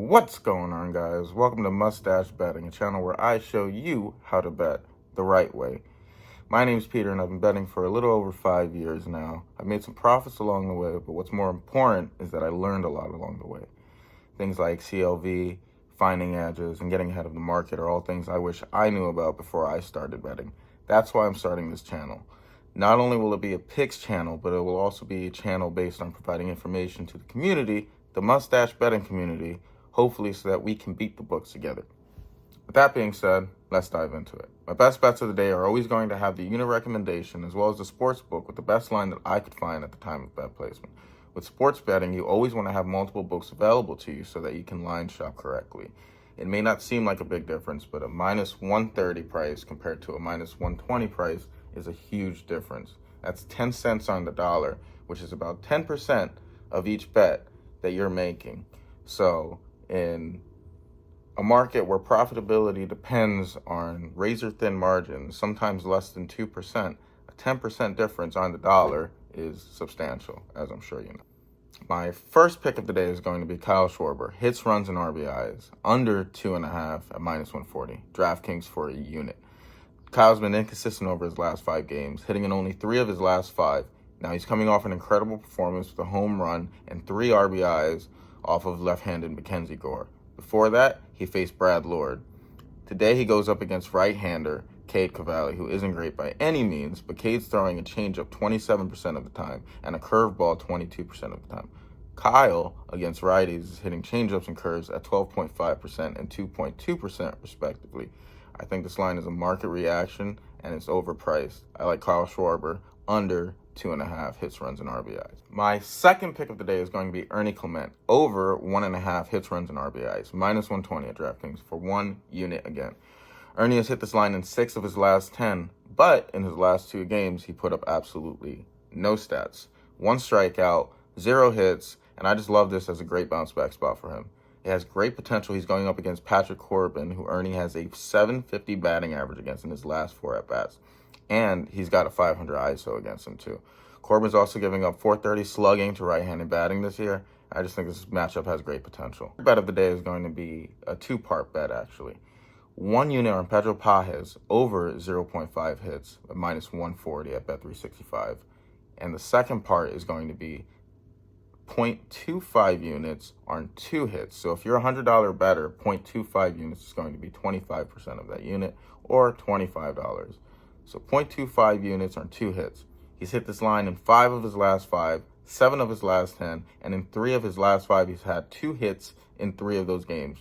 What's going on, guys? Welcome to Mustache Betting, a channel where I show you how to bet the right way. My name's Peter, and I've been betting for a little over 5 years now. I've made some profits along the way, but what's more important is that I learned a lot along the way. Things like CLV, finding edges, and getting ahead of the market are all things I wish I knew about before I started betting. That's why I'm starting this channel. Not only will it be a picks channel, but it will also be a channel based on providing information to the community, the mustache betting community, hopefully so that we can beat the books together. With that being said, let's dive into it. My best bets of the day are always going to have the unit recommendation as well as the sports book with the best line that I could find at the time of bet placement. With sports betting, you always want to have multiple books available to you so that you can line shop correctly. It may not seem like a big difference, but a minus 130 price compared to a minus 120 price is a huge difference. That's 10 cents on the dollar, which is about 10% of each bet that you're making. So in a market where profitability depends on razor-thin margins, sometimes less than 2%, a 10% difference on the dollar is substantial, as I'm sure you know. My first pick of the day is going to be Kyle Schwarber. Hits, runs, and RBIs. Under 2.5 at minus 140. DraftKings for a unit. Kyle's been inconsistent over his last 5 games, hitting in only 3 of his last 5. Now he's coming off an incredible performance with a home run and 3 RBIs off of left-handed Mackenzie Gore. Before that, he faced Brad Lord. Today he goes up against right-hander Cade Cavalli, who isn't great by any means, but Cade's throwing a changeup 27% of the time and a curveball 22% of the time. Kyle, against righties, is hitting changeups and curves at 12.5% and 2.2% respectively. I think this line is a market reaction and it's overpriced. I like Kyle Schwarber under 2.5 hits, runs, and RBIs. My second pick of the day is going to be Ernie Clement, over 1.5 hits, runs, and RBIs, minus 120 at DraftKings for 1 unit again. Ernie has hit this line in 6 of his last 10, but in his last 2 games, he put up absolutely no stats. 1 strikeout, 0 hits, and I just love this as a great bounce back spot for him. It has great potential. He's going up against Patrick Corbin, who Ernie has a 750 batting average against in his last 4 at-bats. And he's got a 500 ISO against him, too. Corbin's also giving up 430 slugging to right-handed batting this year. I just think this matchup has great potential. The bet of the day is going to be a 2-part bet, actually. 1 unit on Pedro Pages, over 0.5 hits, at minus 140 at Bet365. And the second part is going to be 0.25 units on 2 hits. So if you're a $100 better, 0.25 units is going to be 25% of that unit, or $25. So 0.25 units on 2 hits. He's hit this line in 5 of his last 5, 7 of his last 10, and in 3 of his last 5, he's had 2 hits in 3 of those games.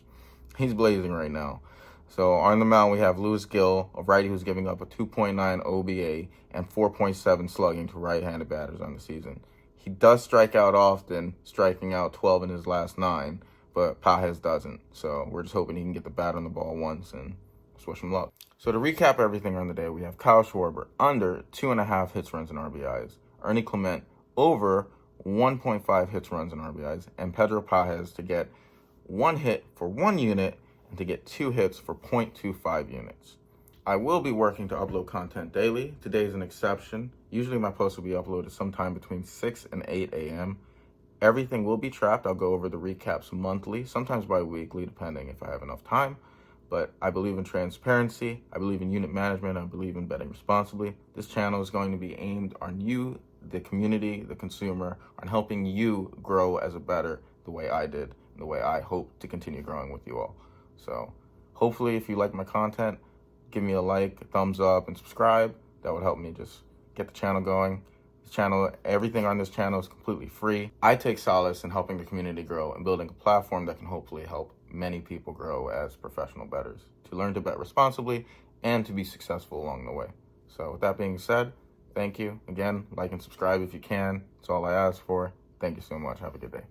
He's blazing right now. So on the mound, we have Lewis Gill, a righty who's giving up a 2.9 OBA and 4.7 slugging to right-handed batters on the season. He does strike out often, striking out 12 in his last 9, but Pages doesn't. So we're just hoping he can get the bat on the ball once and just wish him luck. So to recap everything on the day, we have Kyle Schwarber under 2.5 hits, runs, and RBIs. Ernie Clement over 1.5 hits, runs, and RBIs. And Pedro Pages to get 1 hit for 1 unit and to get 2 hits for 0.25 units. I will be working to upload content daily. Today is an exception. Usually my posts will be uploaded sometime between 6 and 8 a.m. Everything will be tracked. I'll go over the recaps monthly, sometimes bi-weekly, depending if I have enough time. But I believe in transparency, I believe in unit management, I believe in betting responsibly. This channel is going to be aimed on you, the community, the consumer, on helping you grow as a bettor the way I did, and the way I hope to continue growing with you all. So hopefully if you like my content, give me a like, a thumbs up, and subscribe. That would help me just get the channel going. Everything on this channel is completely free. I take solace in helping the community grow and building a platform that can hopefully help many people grow as professional bettors, to learn to bet responsibly and to be successful along the way. So with that being said, thank you. Again, like and subscribe if you can. That's all I ask for. Thank you so much. Have a good day.